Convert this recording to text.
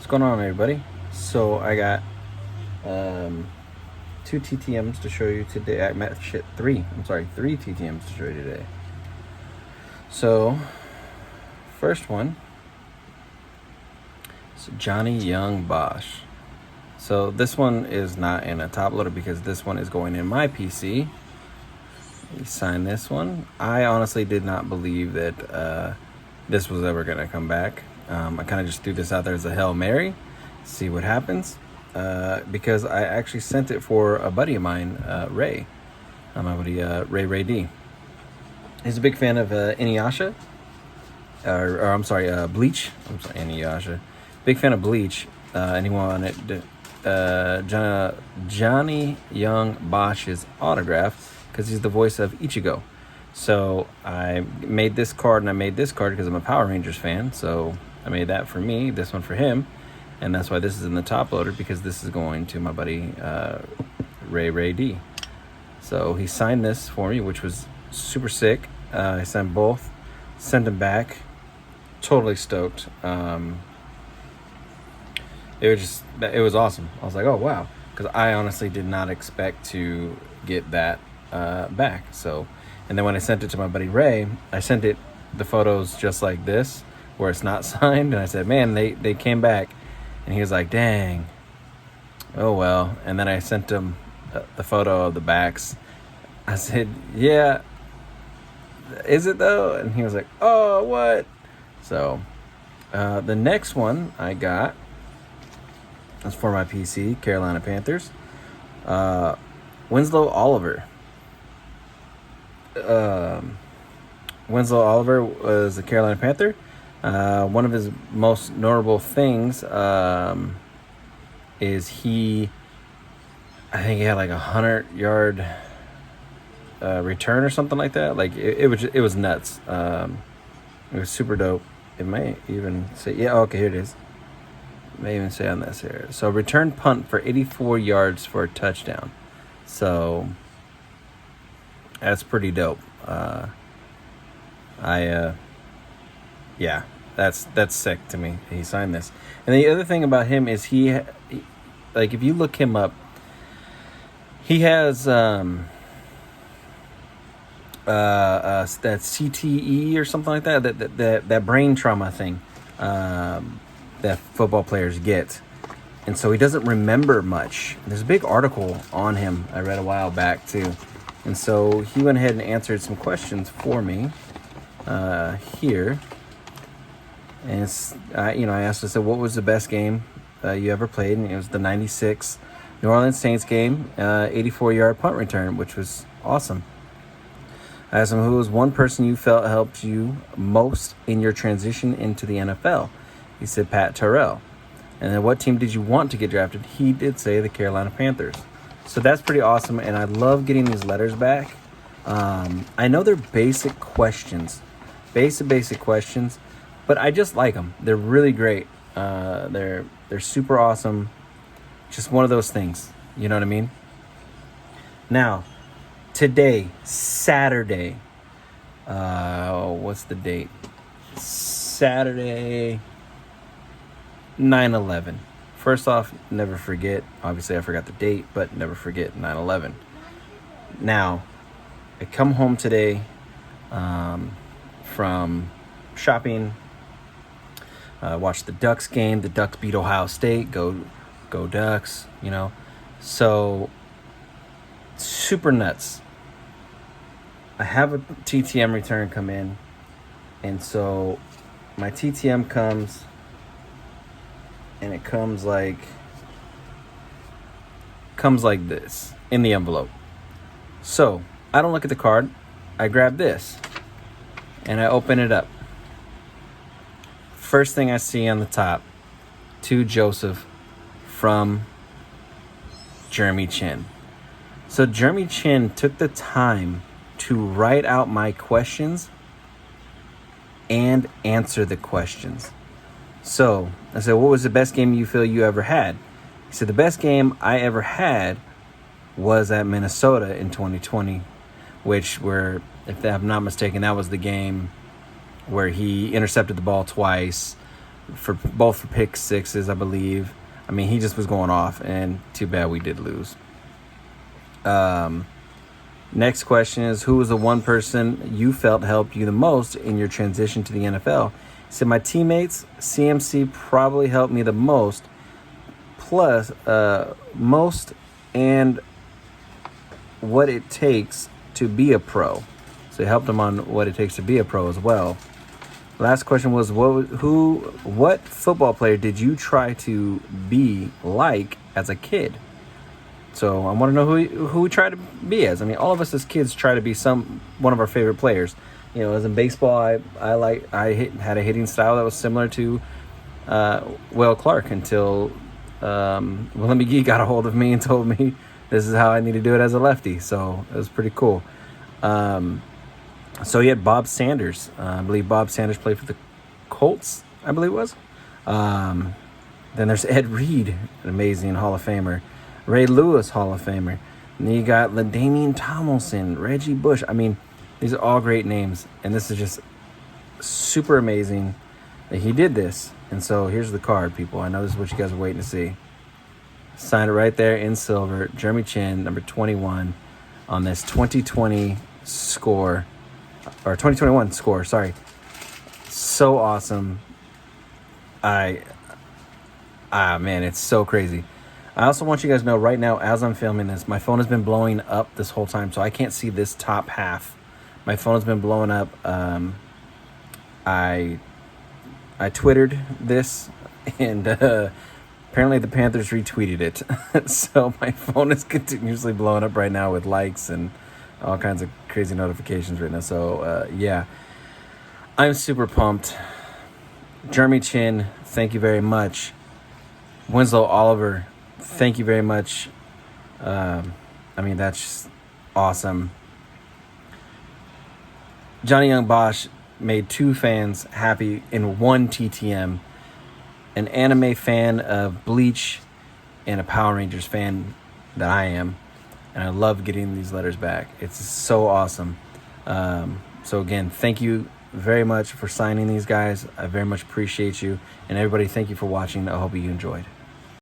going on, everybody? So I got two TTMs to show you today. Three TTMs to show you today. So first one is Johnny Young Bosch. So this one is not in a top loader because this one is going in my PC. You sign this one. I honestly did not believe that this was ever going to come back. I kind of just threw this out there as a Hail Mary, see what happens, because I actually sent it for a buddy of mine, Ray. My buddy Ray D. He's a big fan of Inuyasha, Bleach. I'm sorry, Inuyasha. Big fan of Bleach, and he wanted Johnny Young Bosch's autograph because he's the voice of Ichigo. So I made this card, and I made this card because I'm a Power Rangers fan. So I made that for me, this one for him, and that's why this is in the top loader, because this is going to my buddy Ray D. So he signed this for me, which was super sick. I sent both, sent them back, totally stoked. It was awesome. I was like, oh wow, because I honestly did not expect to get that back. So, and then when I sent it to my buddy Ray, I sent it the photos just like this, where it's not signed, and I said, man, they came back, and he was like, dang, oh well. And then I sent him the photo of the backs. I said, yeah, is it though? And he was like, oh, what? So the next one I got is for my PC, Carolina Panthers, Winslow Oliver. Winslow Oliver was a Carolina Panther. One of his most notable things is I think he had like 100-yard return or something like that. Like it was nuts. It was super dope. It may even say, yeah, okay, here it is. It may even say on this here. So return punt for 84 yards for a touchdown. So that's pretty dope. Yeah, that's sick to me. He signed this. And the other thing about him is he like, if you look him up, he has that CTE or something like that brain trauma thing that football players get. And so he doesn't remember much. There's a big article on him I read a while back too. And so he went ahead and answered some questions for me here. And I asked him, I said, what was the best game you ever played? And it was the 96 New Orleans Saints game, 84-yard punt return, which was awesome. I asked him, who was one person you felt helped you most in your transition into the NFL? He said Pat Terrell. And then what team did you want to get drafted? He did say the Carolina Panthers. So that's pretty awesome, and I love getting these letters back. I know they're basic questions, basic questions, but I just like them. They're really great. They're super awesome. Just one of those things, you know what I mean? Now, today, Saturday, what's the date? Saturday, 9/11. First off, never forget. Obviously, I forgot the date, but never forget 9/11. Now, I come home today from shopping. Watched the Ducks game. The Ducks beat Ohio State. Go Ducks, you know. So, super nuts. I have a TTM return come in. And so, my TTM comes, and it comes like this in the envelope. So I don't look at the card. I grab this and I open it up. First thing I see on the top, to Joseph from Jeremy Chin. So Jeremy Chin took the time to write out my questions and answer the questions. So I said, what was the best game you feel you ever had? He said, the best game I ever had was at Minnesota in 2020, which if I'm not mistaken, that was the game where he intercepted the ball twice. for pick sixes, I believe. I mean, he just was going off, and too bad we did lose. Next question is, who was the one person you felt helped you the most in your transition to the NFL? He said, my teammates, CMC probably helped me the most, plus most and what it takes to be a pro. So it helped him on what it takes to be a pro as well. Last question was, what football player did you try to be like as a kid? So I want to know who we try to be as. I mean, all of us as kids try to be one of our favorite players. You know, as in baseball, I had a hitting style that was similar to Will Clark until Willie McGee got a hold of me and told me this is how I need to do it as a lefty. So it was pretty cool. So you had Bob Sanders. I believe Bob Sanders played for the Colts, I believe it was. Then there's Ed Reed, an amazing Hall of Famer. Ray Lewis, Hall of Famer. And then you got LaDainian Tomlinson, Reggie Bush. I mean, these are all great names. And this is just super amazing that he did this. And so here's the card, people. I know this is what you guys are waiting to see. Signed it right there in silver. Jeremy Chin, number 21, on this 2020 score. Or 2021 score, sorry. So awesome. Man, it's so crazy. I also want you guys to know right now, as I'm filming this, my phone has been blowing up this whole time, so I can't see this top half. My phone has been blowing up. I Twittered this, and apparently the Panthers retweeted it. So my phone is continuously blowing up right now with likes and all kinds of crazy notifications right now. So, yeah, I'm super pumped. Jeremy Chin, thank you very much. Winslow Oliver, thank you very much. I mean, that's just awesome. Johnny Young Bosch made 2 fans happy in 1 TTM. An anime fan of Bleach and a Power Rangers fan that I am. And I love getting these letters back. It's so awesome. So again, thank you very much for signing these guys. I very much appreciate you. And everybody, thank you for watching. I hope you enjoyed.